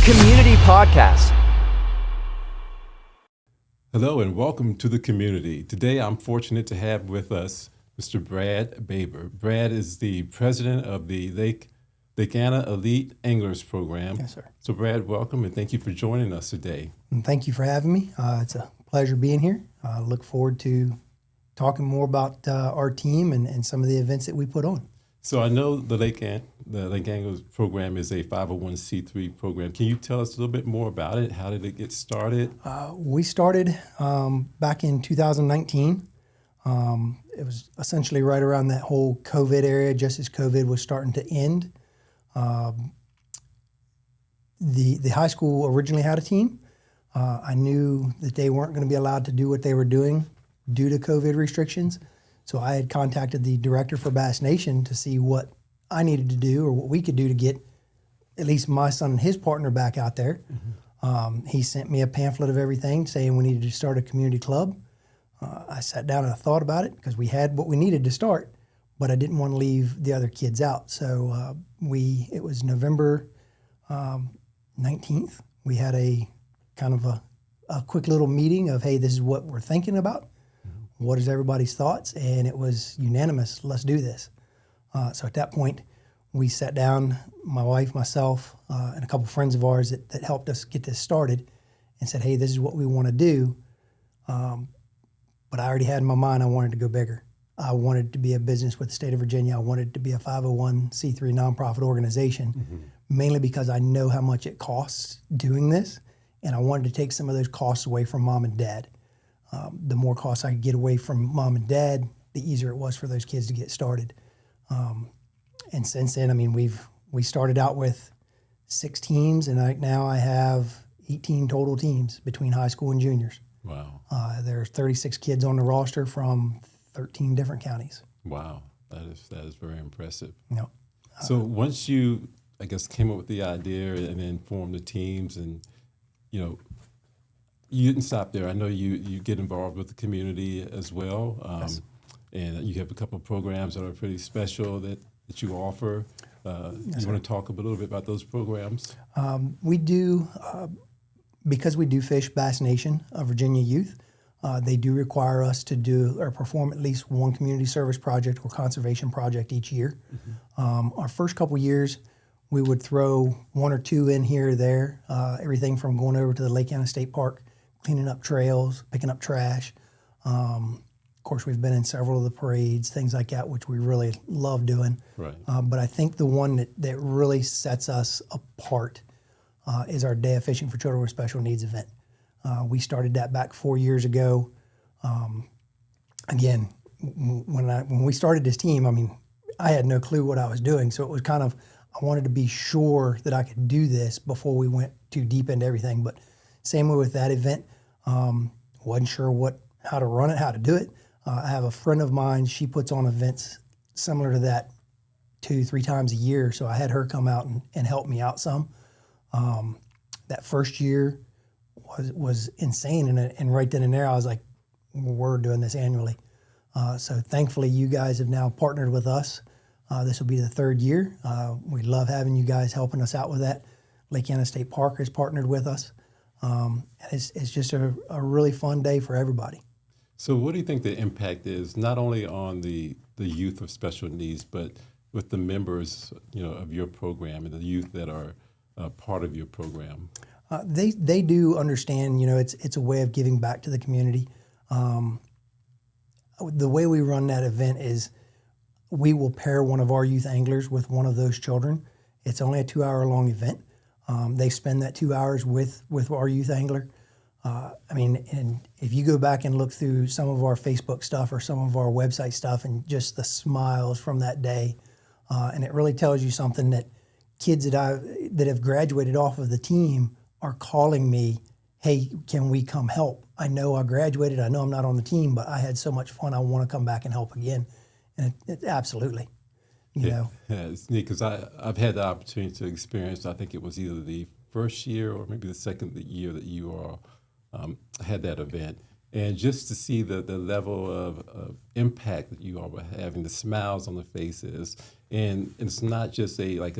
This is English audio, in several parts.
Community Podcast. Hello and welcome to the community. Today I'm fortunate to have with us Mr. Brad Baber. Brad is the president of the Lake Anna Elite Anglers Program. Yes, sir. So Brad, welcome and thank you for joining us today. And thank you for having me. It's a pleasure being here. I look forward to talking more about our team and some of the events that we put on. So I know the Lake Anglers Program is a 501c3 program. Can you tell us a little bit more about it? How did it get started? We started back in 2019. It was essentially right around that whole COVID area, just as COVID was starting to end. The high school originally had a team. I knew that they weren't going to be allowed to do what they were doing due to COVID restrictions. So I had contacted the director for Bass Nation to see what I needed to do or what we could do to get at least my son and his partner back out there. Mm-hmm. He sent me a pamphlet of everything saying we needed to start a community club. I sat down and I thought about it because we had what we needed to start, but I didn't want to leave the other kids out. So it was November 19th. We had a kind of a quick little meeting of, hey, this is what we're thinking about. What is everybody's thoughts? And it was unanimous, let's do this. So at that point, we sat down, my wife, myself, and a couple friends of ours that helped us get this started and said, hey, this is what we want to do. But I already had in my mind I wanted to go bigger. I wanted to be a business with the state of Virginia. I wanted to be a 501c3 nonprofit organization, mainly because I know how much it costs doing this, and I wanted to take some of those costs away from mom and dad. The more costs I could get away from mom and dad, the easier it was for those kids to get started. And since then, I mean, we started out with 6 teams, and now I have 18 total teams between high school and juniors. Wow. There's 36 kids on the roster from 13 different counties. Wow, that is very impressive. Yep. So once you, I guess, came up with the idea and then formed the teams and, you didn't stop there. I know you get involved with the community as well. Yes. And you have a couple of programs that are pretty special that you offer. Yes, you want to talk a little bit about those programs? We do, because we do fish Bass Nation of Virginia youth, they do require us to do or perform at least one community service project or conservation project each year. Mm-hmm. Our first couple years, we would throw 1 or 2 in here or there, everything from going over to the Lake Anna State Park, cleaning up trails, picking up trash. Of course, we've been in several of the parades, things like that, which we really love doing. Right. But I think the one that really sets us apart is our Day of Fishing for Children with Special Needs event. We started that back 4 years ago. Again, when we started this team, I mean, I had no clue what I was doing, so it was kind of, I wanted to be sure that I could do this before we went too deep into everything. But same way with that event, wasn't sure how to run it, how to do it. I have a friend of mine, she puts on events similar to that 2-3 times a year, so I had her come out and help me out some. That first year was insane, and right then and there I was like, we're doing this annually. So thankfully you guys have now partnered with us. This will be the 3rd year. We love having you guys helping us out with that. Lake Anna State Park has partnered with us. It's just a really fun day for everybody. So what do you think the impact is, not only on the youth with special needs, but with the members, of your program and the youth that are part of your program? They do understand, it's a way of giving back to the community. The way we run that event is we will pair one of our youth anglers with one of those children. It's only a 2-hour-long event. They spend that 2 hours with our youth angler. And if you go back and look through some of our Facebook stuff or some of our website stuff and just the smiles from that day, and it really tells you something that kids that have graduated off of the team are calling me, hey, can we come help? I know I graduated, I know I'm not on the team, but I had so much fun, I want to come back and help again. And it absolutely, Yeah, it's neat because I've had the opportunity to experience, I think it was either the first year or maybe the second year that you all had that event. And just to see the level of impact that you all were having, the smiles on the faces, and it's not just a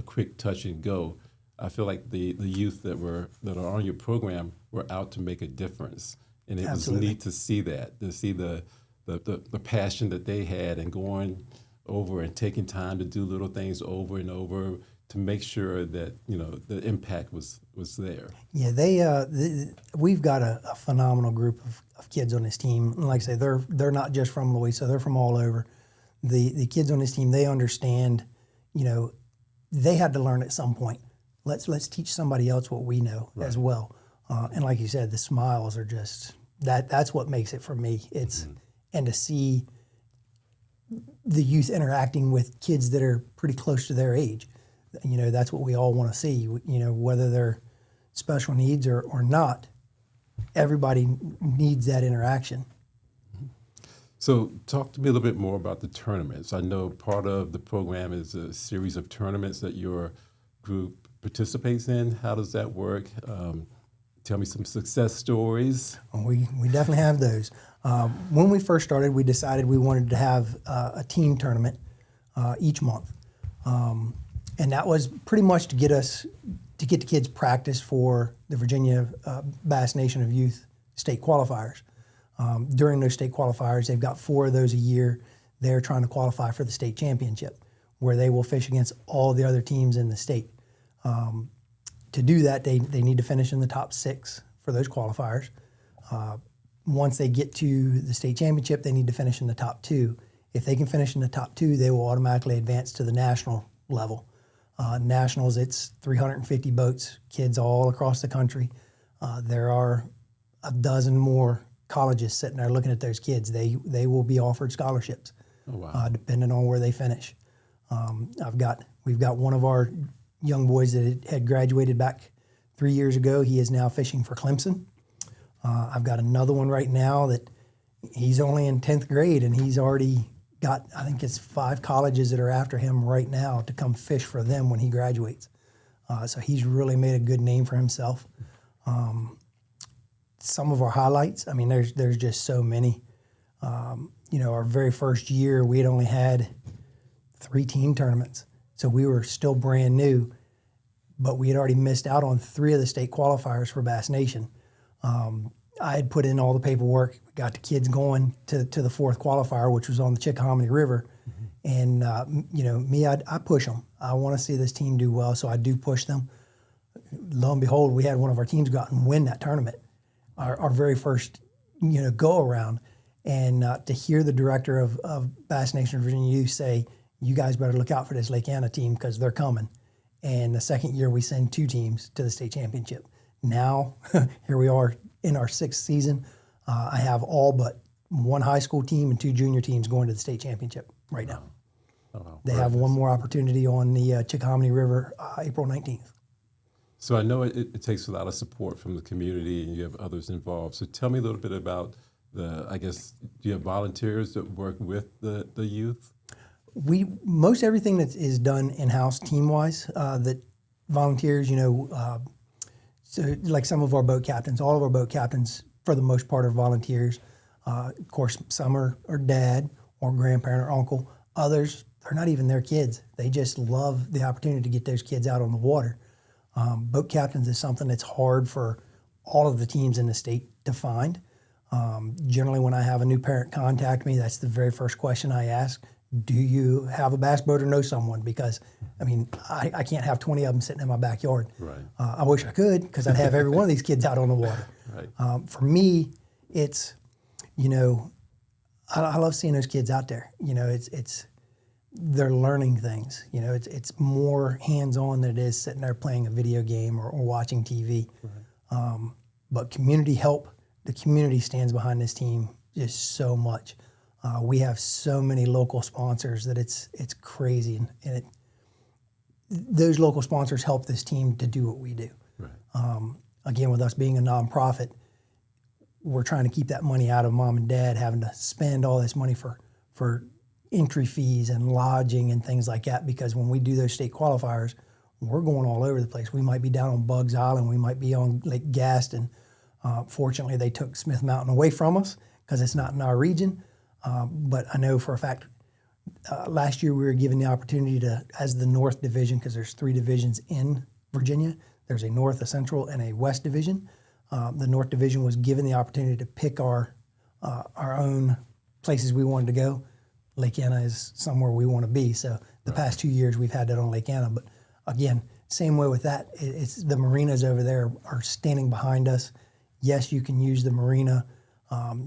quick touch and go. I feel like the youth that are on your program were out to make a difference, and it Absolutely. was neat to see that, to see the passion that they had, and going over and taking time to do little things over and over to make sure that the impact was there. Yeah, we've got a phenomenal group of kids on this team. And like I say, they're not just from Louisa, they're from all over. The kids on this team, they understand, they had to learn at some point. Let's teach somebody else what we know as well. And like you said, the smiles are just that's what makes it for me. It's and to see the youth interacting with kids that are pretty close to their age. That's what we all want to see. Whether they're special needs or not, everybody needs that interaction. So talk to me a little bit more about the tournaments. I know part of the program is a series of tournaments that your group participates in. How does that work? Tell me some success stories. We definitely have those. When we first started, we decided we wanted to have a team tournament each month. And that was pretty much to get the kids practice for the Virginia Bass Nation of Youth state qualifiers. During those state qualifiers, they've got 4 of those a year. They're trying to qualify for the state championship, where they will fish against all the other teams in the state. To do that, they need to finish in the top 6 for those qualifiers. Once they get to the state championship, they need to finish in the top 2. If they can finish in the top 2, they will automatically advance to the national level. Nationals, it's 350 boats, kids all across the country. There are a dozen more colleges sitting there looking at those kids. They will be offered scholarships, depending on where they finish. We've got one of our young boys that had graduated back 3 years ago. He is now fishing for Clemson. I've got another one right now that he's only in 10th grade, and he's already got, I think it's 5 colleges that are after him right now to come fish for them when he graduates. So he's really made a good name for himself. Some of our highlights, I mean, there's just so many. Our very first year, we had only had 3 team tournaments. So we were still brand new, but we had already missed out on 3 of the state qualifiers for Bass Nation. I had put in all the paperwork, got the kids going to the 4th qualifier, which was on the Chickahominy River. And, me, I push them. I want to see this team do well, so I do push them. Lo and behold, we had one of our teams go out and win that tournament, our very first, go-around. And to hear the director of Bass Nation of Virginia Youth say, you guys better look out for this Lake Anna team because they're coming. And the second year, we send 2 teams to the state championship. Now, here we are in our 6th season. I have all but 1 high school team and 2 junior teams going to the state championship right now. Wow. They have one more opportunity on the Chickahominy River April 19th. So I know it takes a lot of support from the community, and you have others involved. So tell me a little bit about do you have volunteers that work with the youth? Most everything that is done in-house team-wise, that volunteers, so like some of our boat captains, all of our boat captains, for the most part, are volunteers. Of course, some are dad or grandparent or uncle. Others, they're not even their kids. They just love the opportunity to get those kids out on the water. Boat captains is something that's hard for all of the teams in the state to find. Generally, when I have a new parent contact me, that's the very first question I ask. Do you have a bass boat or know someone? Because, I can't have 20 of them sitting in my backyard. Right. I wish I could, because I'd have every one of these kids out on the water. Right. For me, it's, I love seeing those kids out there. They're learning things. It's more hands-on than it is sitting there playing a video game or watching TV. Right. But community help, the community stands behind this team just so much. We have so many local sponsors that it's crazy, and those local sponsors help this team to do what we do. Right. Again, with us being a nonprofit, we're trying to keep that money out of mom and dad having to spend all this money for entry fees and lodging and things like that, because when we do those state qualifiers, we're going all over the place. We might be down on Bugs Island, we might be on Lake Gaston. Fortunately, they took Smith Mountain away from us because it's not in our region. But I know for a fact, last year we were given the opportunity to, as the North Division, because there's 3 divisions in Virginia. There's a North, a Central, and a West division. The North division was given the opportunity to pick our own places we wanted to go. Lake Anna is somewhere we want to be. So the past 2 years we've had that on Lake Anna. But again, same way with that. It's the marinas over there are standing behind us. Yes, you can use the marina.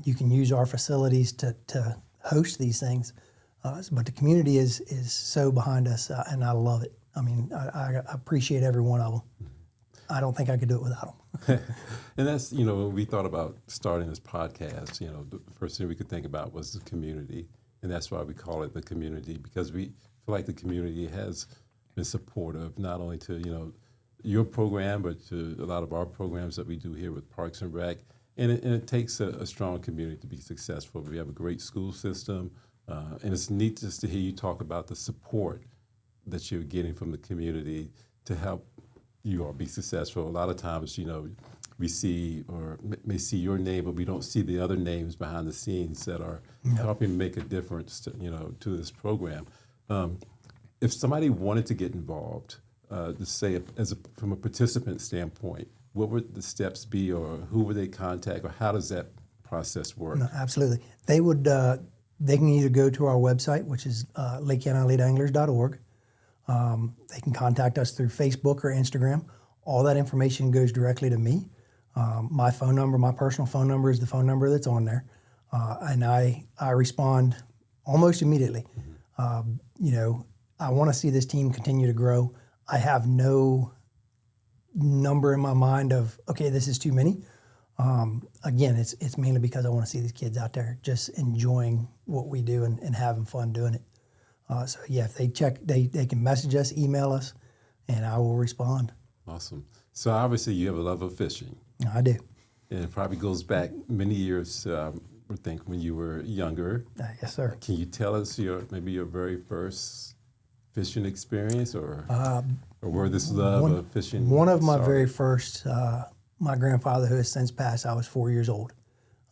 You can use our facilities to host these things. But the community is so behind us, and I love it. I mean, I appreciate every one of them. I don't think I could do it without them. And that's, when we thought about starting this podcast, the first thing we could think about was the community. And that's why we call it the community, because we feel like the community has been supportive, not only to, your program, but to a lot of our programs that we do here with Parks and Rec. And it takes a strong community to be successful. We have a great school system, and it's neat just to hear you talk about the support that you're getting from the community to help you all be successful. A lot of times, we see or may see your name, but we don't see the other names behind the scenes that are helping make a difference to this program. If somebody wanted to get involved, to say from a participant standpoint, what would the steps be, or who would they contact, or how does that process work? No, absolutely. They would. They can either go to our website, which is LakeAnnaEliteAnglers.org. They can contact us through Facebook or Instagram. All that information goes directly to me. My phone number, my personal phone number, is the phone number that's on there, and I respond almost immediately. I want to see this team continue to grow. I have no number in my mind of, okay, this is too many. Again, it's mainly because I want to see these kids out there just enjoying what we do and having fun doing it. So yeah, if they can message us, email us, and I will respond. Awesome. So obviously you have a love of fishing. I do. And it probably goes back many years, I think, when you were younger. Yes, sir. Can you tell us your very first fishing experience, or where this love of fishing? One of my started? very first, my grandfather, who has since passed, I was 4 years old.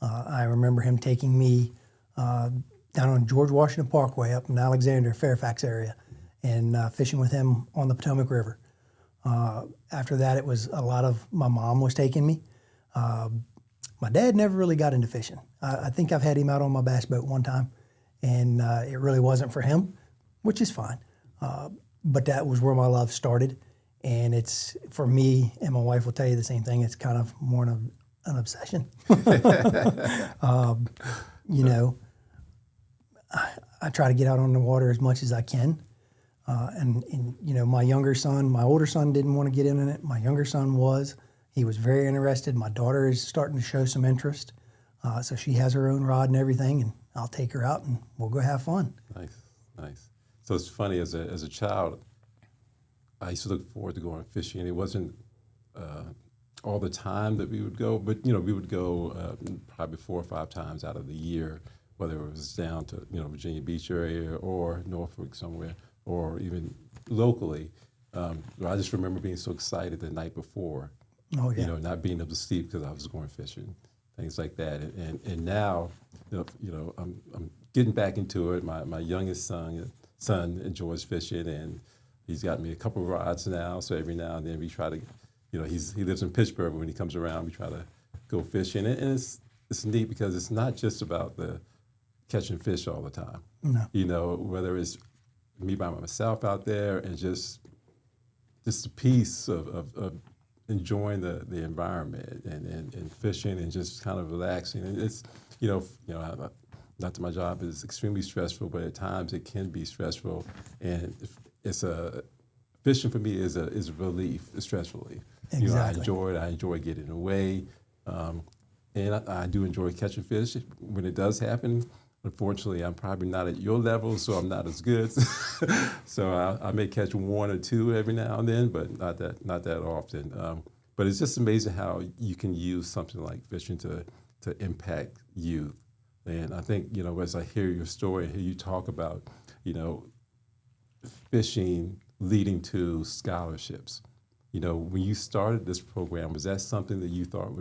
I remember him taking me down on George Washington Parkway up in Alexander, Fairfax area, and fishing with him on the Potomac River. After that, it was a lot of my mom was taking me. My dad never really got into fishing. I think I've had him out on my bass boat one time, and it really wasn't for him, which is fine. But that was where my love started, and it's, for me, and my wife will tell you the same thing, it's kind of more an obsession. I try to get out on the water as much as I can. And my younger son, my older son didn't want to get in it. My younger son was. He was very interested. My daughter is starting to show some interest. So she has her own rod and everything, and I'll take her out and we'll go have fun. Nice. So it's funny, as a child, I used to look forward to going fishing. It wasn't all the time that we would go, but we would go probably 4 or 5 times out of the year, whether it was down to Virginia Beach area or Norfolk somewhere, or even locally. I just remember being so excited the night before. Oh yeah. Not being able to sleep because I was going fishing, things like that. And now, I'm getting back into it. My youngest son enjoys fishing, and he's got me a couple of rods now. So every now and then we try to, he lives in Pittsburgh. But when he comes around, we try to go fishing. And it's neat because it's not just about the catching fish all the time. No. Whether it's me by myself out there and just the peace of enjoying the environment and fishing and just kind of relaxing. And it's, not that my job is extremely stressful, but at times it can be stressful. And fishing for me is a relief, a stress relief. Exactly. I enjoy it. I enjoy getting away. And I do enjoy catching fish when it does happen. Unfortunately, I'm probably not at your level, so I'm not as good. So I may catch 1 or 2 every now and then, but not that often. But it's just amazing how you can use something like fishing to impact youth. And I think, as I hear your story, hear you talk about, fishing leading to scholarships. When you started this program, was that something that you thought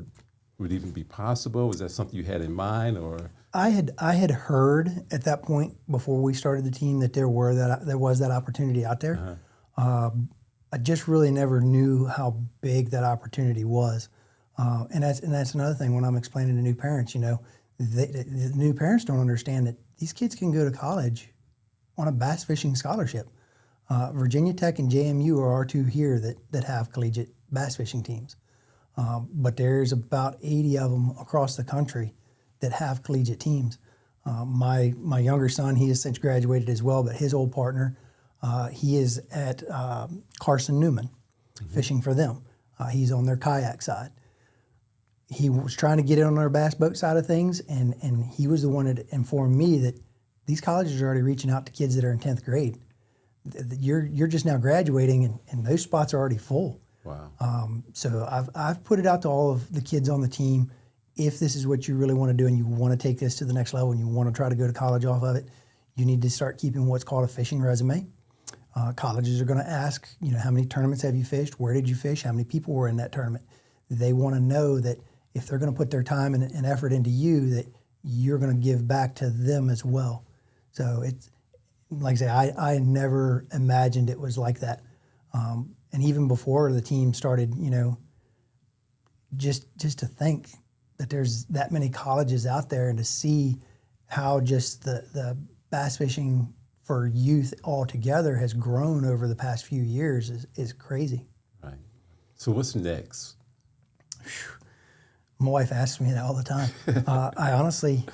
would even be possible? Was that something you had in mind, or? I had heard at that point before we started the team that there was that opportunity out there. I just really never knew how big that opportunity was. And that's another thing when I'm explaining to new parents, the new parents don't understand that these kids can go to college on a bass fishing scholarship. Virginia Tech and JMU are our two here that have collegiate bass fishing teams. But there's about 80 of them across the country that have collegiate teams. My younger son, he has since graduated as well, but his old partner, he is at Carson Newman, fishing for them. He's on their kayak side. He was trying to get in on our bass boat side of things, and he was the one that informed me that these colleges are already reaching out to kids that are in 10th grade. You're just now graduating, and those spots are already full. Wow. So I've put it out to all of the kids on the team. If this is what you really want to do and you want to take this to the next level and you want to try to go to college off of it, you need to start keeping what's called a fishing resume. Colleges are going to ask, how many tournaments have you fished? Where did you fish? How many people were in that tournament? They want to know that if they're going to put their time and effort into you, that you're going to give back to them as well. So it's, like I say, I never imagined it was like that. And even before the team started, just to think that there's that many colleges out there and to see how just the bass fishing for youth altogether has grown over the past few years is crazy. Right. So what's next? My wife asks me that all the time. I honestly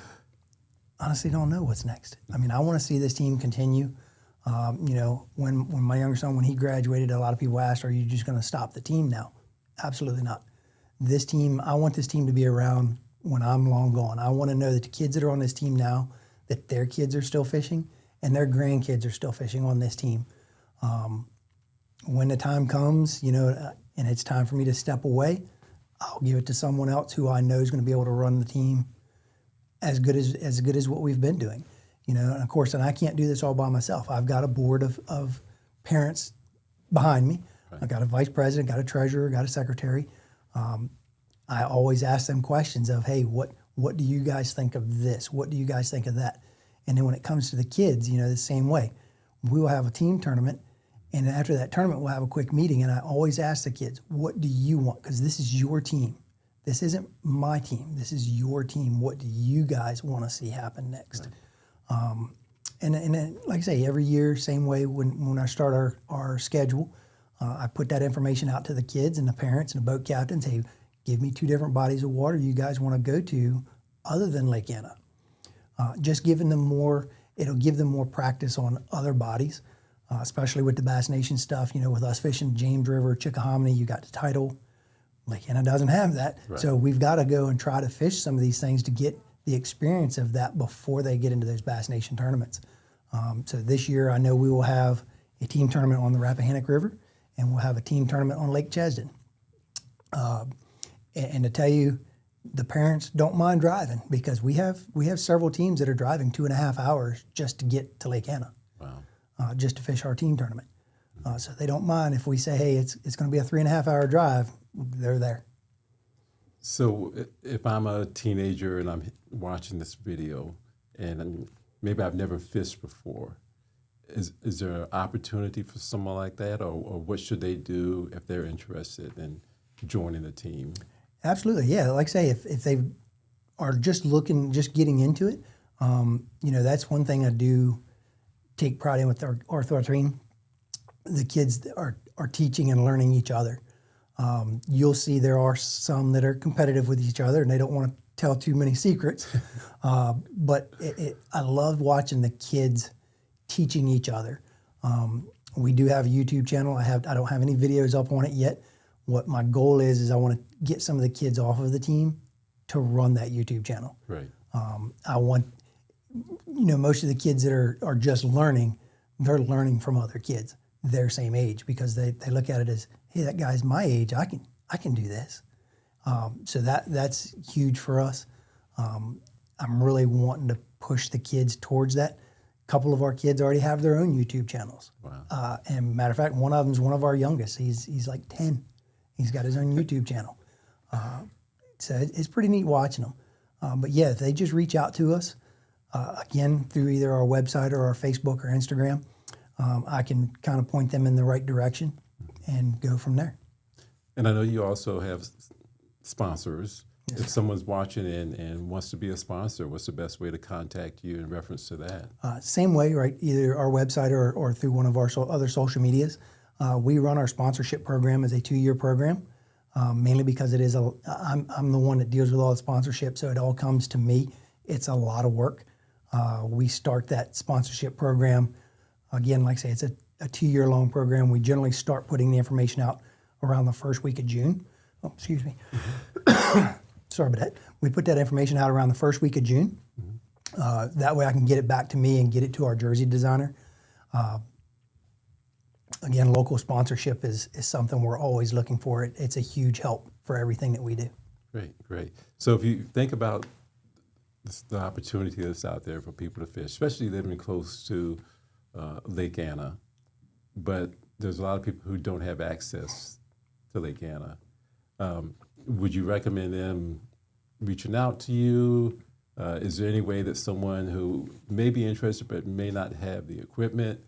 don't know what's next. I mean, I want to see this team continue. When my younger son, when he graduated, a lot of people asked, are you just going to stop the team now? Absolutely not. This team, I want this team to be around when I'm long gone. I want to know that the kids that are on this team now, that their kids are still fishing and their grandkids are still fishing on this team. When the time comes, and it's time for me to step away, I'll give it to someone else who I know is going to be able to run the team as good as what we've been doing. And of course, I can't do this all by myself. I've got a board of parents behind me. Right. I've got a vice president, got a treasurer, got a secretary. I always ask them questions of, hey, what do you guys think of this? What do you guys think of that? And then when it comes to the kids, the same way. We will have a team tournament, and after that tournament, we'll have a quick meeting, and I always ask the kids, what do you want? Because this is your team. This isn't my team. This is your team. What do you guys want to see happen next? Right. And then, like I say, every year, same way, when I start our schedule, I put that information out to the kids and the parents and the boat captains. Hey, give me 2 different bodies of water you guys want to go to other than Lake Anna. Just giving them more, it'll give them more practice on other bodies, especially with the Bass Nation stuff. With us fishing James River, Chickahominy, you got the title. Lake Anna doesn't have that. Right. So we've got to go and try to fish some of these things to get the experience of that before they get into those Bass Nation tournaments. So this year, I know we will have a team tournament on the Rappahannock River, and we'll have a team tournament on Lake Chesden. And to tell you, the parents don't mind driving because we have several teams that are driving 2.5 hours just to get to Lake Anna. Wow. Just to fish our team tournament. So they don't mind if we say, hey, it's going to be a 3.5 hour drive. They're there. So if I'm a teenager and I'm watching this video and maybe I've never fished before, is there an opportunity for someone like that, or what should they do if they're interested in joining the team? Absolutely, yeah. Like I say, if they are just getting into it, that's one thing I do take pride in with our team. The kids are teaching and learning each other. You'll see there are some that are competitive with each other and they don't want to tell too many secrets. But I love watching the kids teaching each other. We do have a YouTube channel. I don't have any videos up on it yet. What my goal is I want to get some of the kids off of the team to run that YouTube channel. Right. I want, most of the kids that are just learning, they're learning from other kids their same age because they look at it as, hey, that guy's my age. I can do this. So that's huge for us. I'm really wanting to push the kids towards that. A couple of our kids already have their own YouTube channels. Wow. And matter of fact, one of them's one of our youngest. He's like 10. He's got his own YouTube channel. So it's pretty neat watching them. But yeah, if they just reach out to us, again, through either our website or our Facebook or Instagram, I can kind of point them in the right direction. and go from there. And I know you also have sponsors. Yes, If sir. someone's watching and wants to be a sponsor, what's the best way to contact you in reference to that? Same way, right? Either our website or through one of our other social medias. We run our sponsorship program as a 2-year program, mainly because it is I'm the one that deals with all the sponsorship, so it all comes to me. It's a lot of work. We start that sponsorship program again, like I say, it's a 2-year long program. We generally start putting the information out around the first week of June. Oh, excuse me. Sorry about that. We put that information out around the first week of June. That way I can get it back to me and get it to our jersey designer. Again, local sponsorship is something we're always looking for. It's a huge help for everything that we do. Great, great. So if you think about the opportunity that's out there for people to fish, especially living close to Lake Anna, but there's a lot of people who don't have access to Lake Anna. Would you recommend them reaching out to you? Is there any way that someone who may be interested but may not have the equipment,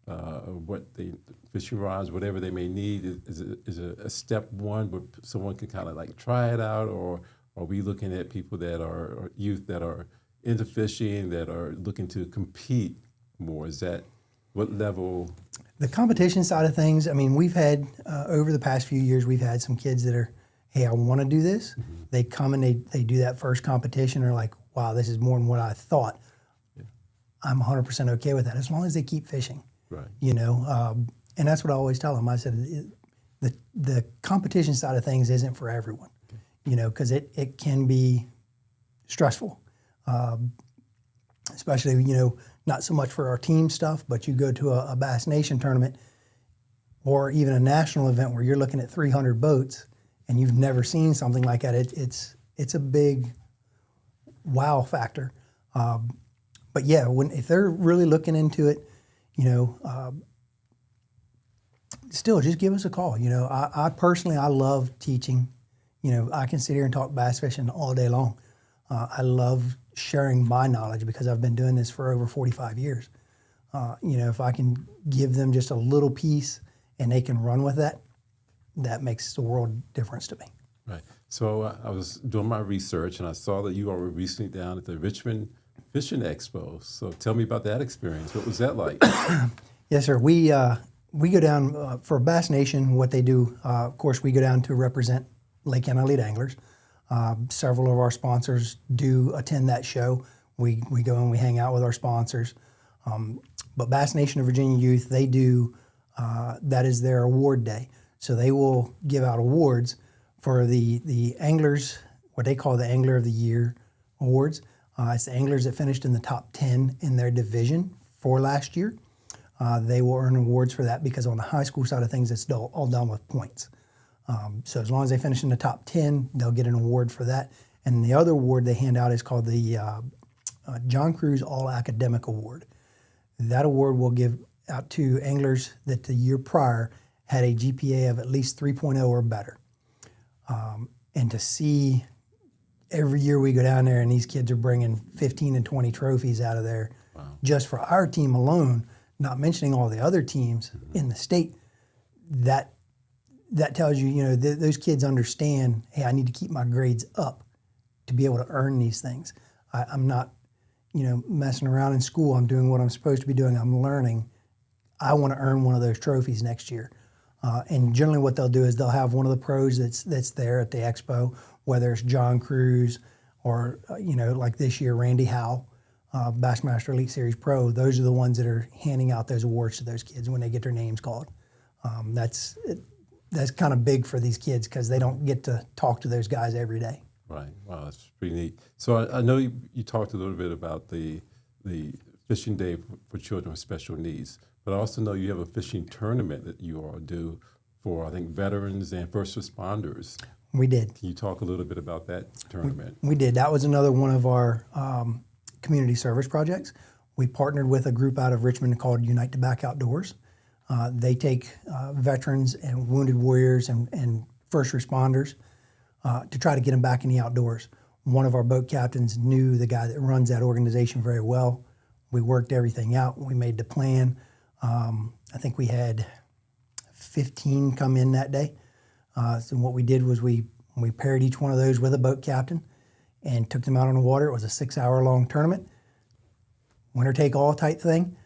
what the fishing rods, whatever they may need, is it a step one where someone can kind of like try it out, or are we looking at people that are or youth that are into fishing that are looking to compete more? Is that what level? The competition side of things, I mean, we've had, over the past few years, we've had some kids that are, hey, I want to do this. Mm-hmm. They come and they do that first competition. They're like, wow, this is more than what I thought. Yeah. I'm 100% okay with that as long as they keep fishing. Right. You know, and that's what I always tell them. I said, the competition side of things isn't for everyone, okay. You know, because it can be stressful, especially, you know, not so much for our team stuff, but you go to a Bass Nation tournament or even a national event where you're looking at 300 boats and you've never seen something like that. It's a big wow factor. But yeah, if they're really looking into it, you know, still just give us a call. You know, I personally, I love teaching. You know, I can sit here and talk bass fishing all day long. I love sharing my knowledge because I've been doing this for over 45 years. You know, if I can give them just a little piece and they can run with that, that makes the world difference to me. Right. So I was doing my research and I saw that you were recently down at the Richmond Fishing Expo. So tell me about that experience. What was that like? Yes, sir. We go down for Bass Nation. What they do, of course, we go down to represent Lake Anna Elite Anglers. Several of our sponsors do attend that show. We go and we hang out with our sponsors. But Bass Nation of Virginia Youth, they do, that is their award day. So they will give out awards for the anglers, what they call the Angler of the Year awards. It's the anglers that finished in the top 10 in their division for last year. They will earn awards for that because on the high school side of things, it's all done with points. So as long as they finish in the top 10, they'll get an award for that. And the other award they hand out is called the John Cruz All Academic Award. That award will give out to anglers that the year prior had a GPA of at least 3.0 or better. And to see every year we go down there and these kids are bringing 15 and 20 trophies out of there, wow. Just for our team alone, not mentioning all the other teams in the state, that tells you, you know, those kids understand, hey, I need to keep my grades up to be able to earn these things. I'm not, you know, messing around in school. I'm doing what I'm supposed to be doing. I'm learning. I want to earn one of those trophies next year. And generally what they'll do is they'll have one of the pros that's there at the expo, whether it's John Cruz or, you know, like this year, Randy Howell, Bassmaster Elite Series Pro. Those are the ones that are handing out those awards to those kids when they get their names called. That's kind of big for these kids because they don't get to talk to those guys every day. Right. Wow, that's pretty neat. So I know you talked a little bit about the fishing day for children with special needs, but I also know you have a fishing tournament that you all do for, I think, veterans and first responders. We did. Can you talk a little bit about that tournament? We did. That was another one of our community service projects. We partnered with a group out of Richmond called Unite to Back Outdoors. They take veterans and wounded warriors and first responders to try to get them back in the outdoors. One of our boat captains knew the guy that runs that organization very well. We worked everything out. We made the plan. I think we had 15 come in that day. So what we did was we paired each one of those with a boat captain and took them out on the water. It was a 6-hour-long tournament, winner take all type thing.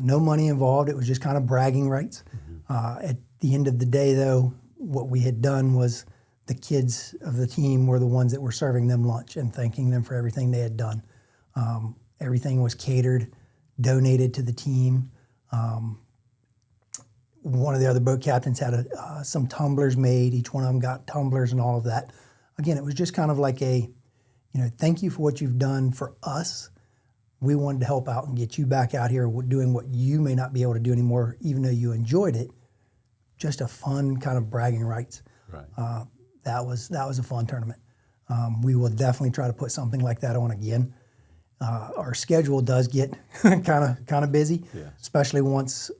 No money involved. It was just kind of bragging rights. At the end of the day, though, what we had done was the kids of the team were the ones that were serving them lunch and thanking them for everything they had done. Everything was catered, donated to the team. One of the other boat captains had some tumblers made. Each one of them got tumblers and all of that. Again, it was just kind of like thank you for what you've done for us. We wanted to help out and get you back out here doing what you may not be able to do anymore, even though you enjoyed it. Just a fun kind of bragging rights. Right. That was a fun tournament. We will definitely try to put something like that on again. Our schedule does get kind of busy, especially once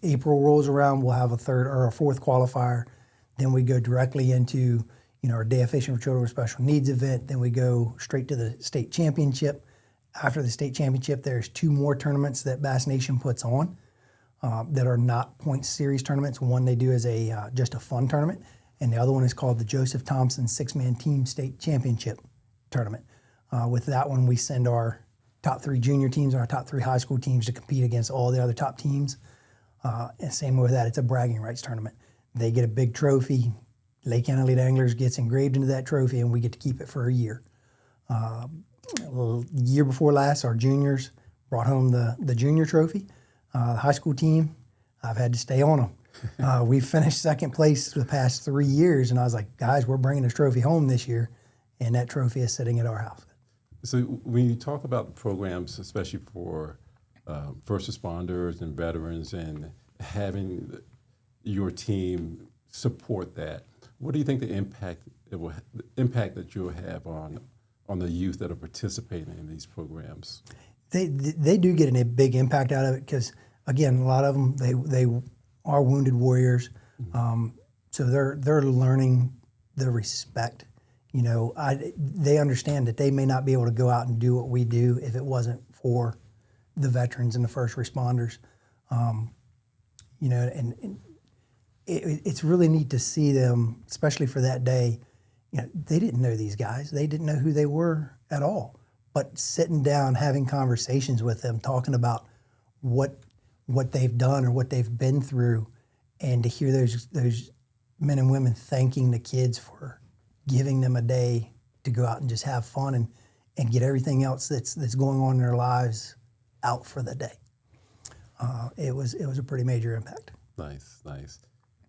April rolls around. We'll have a third or a fourth qualifier. Then we go directly into our Day of Fishing for Children with Special Needs event. Then we go straight to the state championship. After the state championship, there's 2 more tournaments that Bass Nation puts on that are not point series tournaments. One they do as just a fun tournament, and the other one is called the Joseph Thompson 6-man team state championship tournament. With that one, we send our top 3 junior teams and our top 3 high school teams to compete against all the other top teams. And same with that, it's a bragging rights tournament. They get a big trophy. Lake County Elite Anglers gets engraved into that trophy, and we get to keep it for a year. Year before last, our juniors brought home the junior trophy. The high school team, I've had to stay on them. We finished second place the past 3 years, and I was like, guys, we're bringing this trophy home this year, and that trophy is sitting at our house. So when you talk about the programs, especially for first responders and veterans, and having your team support that, what do you think the impact that you'll have on the youth that are participating in these programs? They do get a big impact out of it because, again, a lot of them they are wounded warriors, so they're learning the respect. They understand that they may not be able to go out and do what we do if it wasn't for the veterans and the first responders. And it's really neat to see them, especially for that day. They didn't know these guys. They didn't know who they were at all. But sitting down, having conversations with them, talking about what they've done or what they've been through, and to hear those men and women thanking the kids for giving them a day to go out and just have fun and get everything else that's going on in their lives out for the day. It was a pretty major impact. Nice.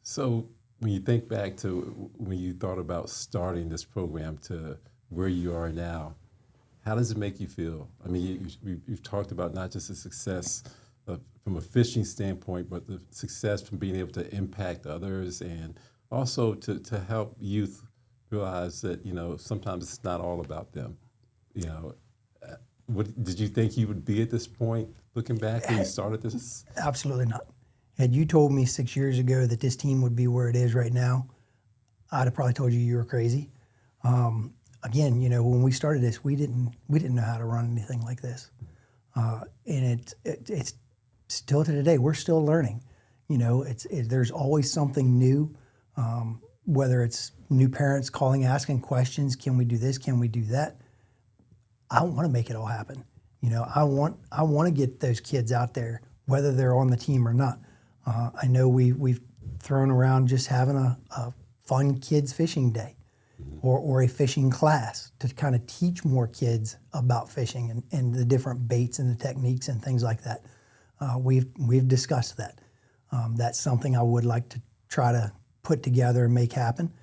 So when you think back to when you thought about starting this program to where you are now, how does it make you feel? I mean, you've talked about not just the success from a fishing standpoint, but the success from being able to impact others, and also to help youth realize that sometimes it's not all about them. What did you think you would be at this point, looking back when you started this? Absolutely not. Had you told me 6 years ago that this team would be where it is right now, I'd have probably told you were crazy. Again, when we started this, we didn't know how to run anything like this, and it's still to today. We're still learning. There's always something new, whether it's new parents calling, asking questions. Can we do this? Can we do that? I want to make it all happen. I want to get those kids out there, whether they're on the team or not. I know we've thrown around just having a fun kids fishing day, or a fishing class to kind of teach more kids about fishing and the different baits and the techniques and things like that. We've discussed that. That's something I would like to try to put together and make happen.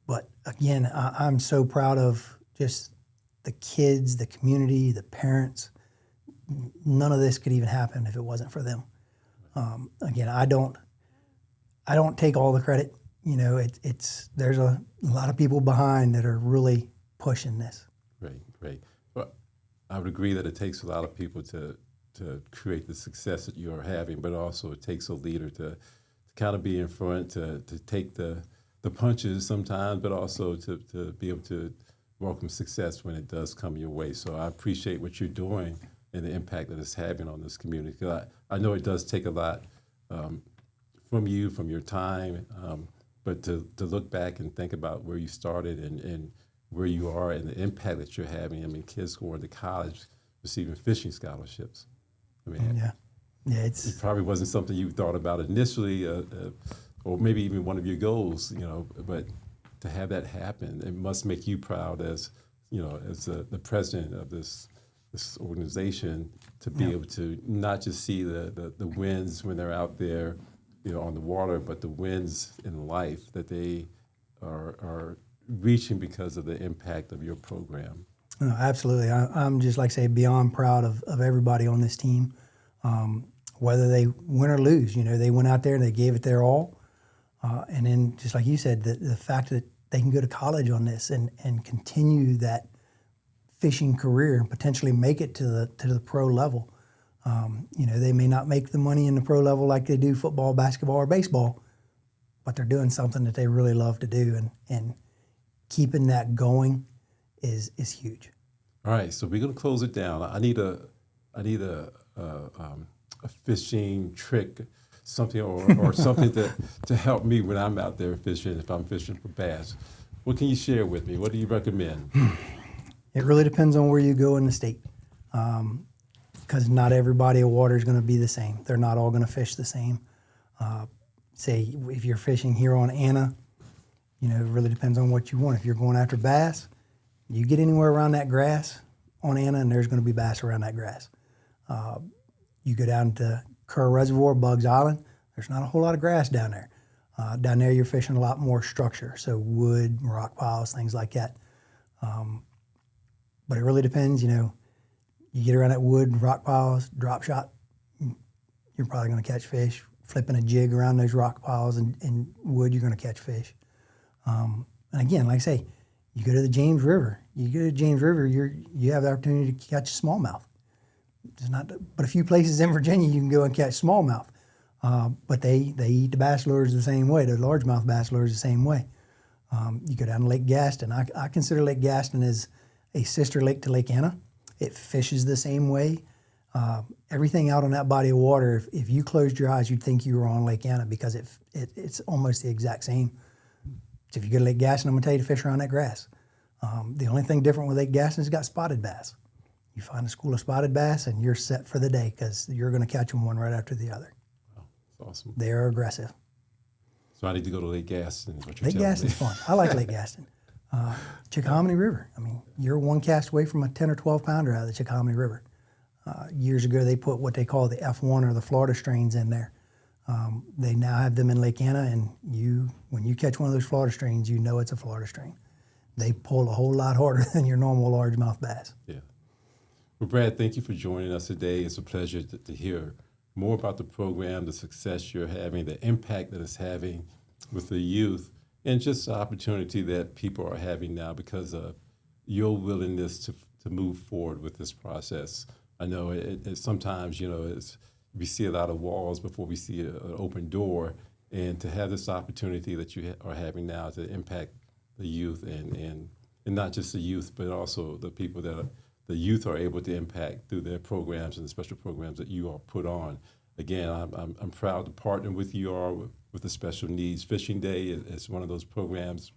But again, I'm so proud of just the kids, the community, the parents. None of this could even happen if it wasn't for them. Again, I don't take all the credit. There's a lot of people behind that are really pushing this. Great. Well, I would agree that it takes a lot of people to create the success that you're having, but also it takes a leader to kind of be in front, to take the punches sometimes, but also to be able to welcome success when it does come your way. So I appreciate what you're doing and the impact that it's having on this community. 'Cause I know it does take a lot from you, from your time, but to look back and think about where you started and where you are and the impact that you're having. I mean, kids going to college receiving fishing scholarships. I mean, Yeah, it probably wasn't something you thought about initially, or maybe even one of your goals, but to have that happen, it must make you proud as, as the president of this organization, to be able to not just see the wins when they're out there, on the water, but the wins in life that they are reaching because of the impact of your program. No, absolutely. I'm just, like I say, beyond proud of everybody on this team. Whether they win or lose, they went out there and they gave it their all. And then, just like you said, the fact that they can go to college on this and continue that fishing career and potentially make it to the pro level. They may not make the money in the pro level like they do football, basketball, or baseball, but they're doing something that they really love to do, and keeping that going is huge. All right, so we're gonna close it down. I need a fishing trick, something or something to help me when I'm out there fishing. If I'm fishing for bass, what can you share with me? What do you recommend? It really depends on where you go in the state, because not every body of water is going to be the same. They're not all going to fish the same. Say if you're fishing here on Anna, it really depends on what you want. If you're going after bass, you get anywhere around that grass on Anna, and there's going to be bass around that grass. You go down to Kerr Reservoir, Bugs Island, there's not a whole lot of grass down there. Down there, you're fishing a lot more structure, so wood, rock piles, things like that. But it really depends, you get around that wood, rock piles, drop shot, you're probably going to catch fish. Flipping a jig around those rock piles and wood, you're going to catch fish. And again, like I say, you go to the James River. You have the opportunity to catch smallmouth. There's not but a few places in Virginia you can go and catch smallmouth. But they eat the bass lures the same way, the largemouth bass lures the same way. You go down to Lake Gaston. I consider Lake Gaston as a sister lake to Lake Anna. It fishes the same way. Everything out on that body of water, if you closed your eyes, you'd think you were on Lake Anna, because it's almost the exact same. So if you go to Lake Gaston, I'm going to tell you to fish around that grass. The only thing different with Lake Gaston is it's got spotted bass. You find a school of spotted bass, and you're set for the day, because you're going to catch them one right after the other. Wow, that's awesome. They are aggressive. So I need to go to Lake Gaston. Lake Gaston's fun. I like Lake Gaston. Chickahominy River. I mean, you're one cast away from a 10 or 12 pounder out of the Chickahominy River. Years ago, they put what they call the F1 or the Florida strains in there. They now have them in Lake Anna, and when you catch one of those Florida strains, you know it's a Florida strain. They pull a whole lot harder than your normal largemouth bass. Yeah. Well, Brad, thank you for joining us today. It's a pleasure to hear more about the program, the success you're having, the impact that it's having with the youth, and just the opportunity that people are having now because of your willingness to move forward with this process. I know it sometimes, we see a lot of walls before we see an open door, and to have this opportunity that you are having now to impact the youth and not just the youth, but also the people that the youth are able to impact through their programs and the special programs that you all put on. Again, I'm proud to partner with you all with the Special Needs Fishing Day. It's one of those programs.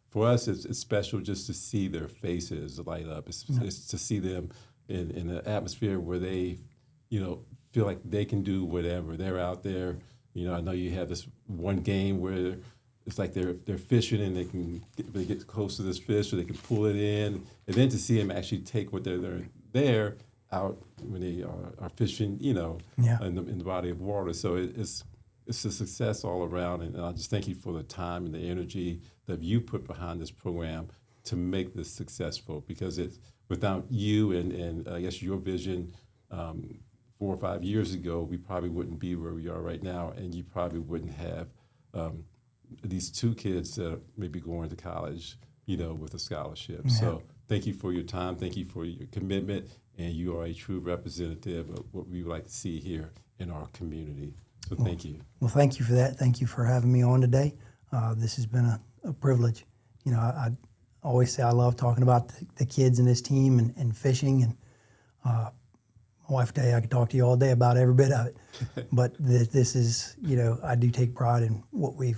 For us, it's special just to see their faces light up. It's to see them in an atmosphere where they, feel like they can do whatever. They're out there. I know you have this one game where it's like they're fishing and they get close to this fish so they can pull it in, and then to see them actually take what they're out when they are fishing, in the body of water. So it's a success all around, and I just thank you for the time and the energy that you put behind this program to make this successful, because it's without you and I guess your vision 4 or 5 years ago, we probably wouldn't be where we are right now, and you probably wouldn't have these 2 kids that may be going to college, with a scholarship. Yeah. So thank you for your time. Thank you for your commitment, and you are a true representative of what we would like to see here in our community. So thank you. Well, thank you for that. Thank you for having me on today. This has been a privilege. I always say I love talking about the kids in this team and fishing, and My wife will tell you I could talk to you all day about every bit of it. But this is, I do take pride in what we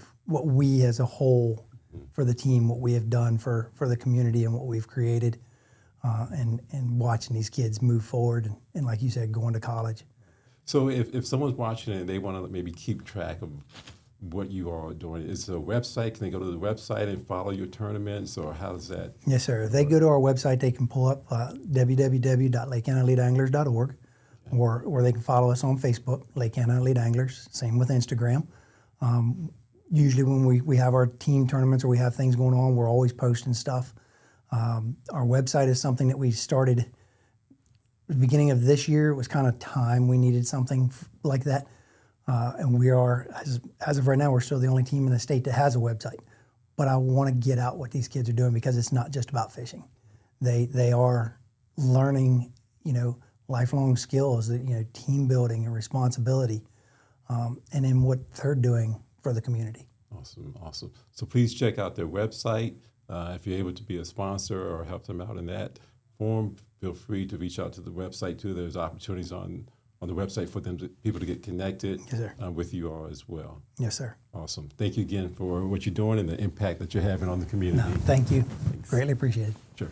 as a whole for the team, what we have done for the community and what we've created, and watching these kids move forward and like you said, going to college. So if someone's watching and they want to maybe keep track of what you are doing, is there a website? Can they go to the website and follow your tournaments, or how does that? Yes, sir. If they go to our website, they can pull up www.lakecountyeliteanglers.org, or they can follow us on Facebook, Lake County Elite Anglers. Same with Instagram. Usually when we have our team tournaments or we have things going on, we're always posting stuff. Our website is something that we started at the beginning of this year. It was kind of time we needed something like that. And we are, as of right now, we're still the only team in the state that has a website. But I want to get out what these kids are doing because it's not just about fishing. They are learning, lifelong skills, team building and responsibility, and then what they're doing for the community. Awesome. So please check out their website. If you're able to be a sponsor or help them out in that form, feel free to reach out to the website too. There's opportunities on the website for people to get connected with you all as well. Yes, sir. Awesome. Thank you again for what you're doing and the impact that you're having on the community. No, thank you. Thanks. Greatly appreciated. Sure.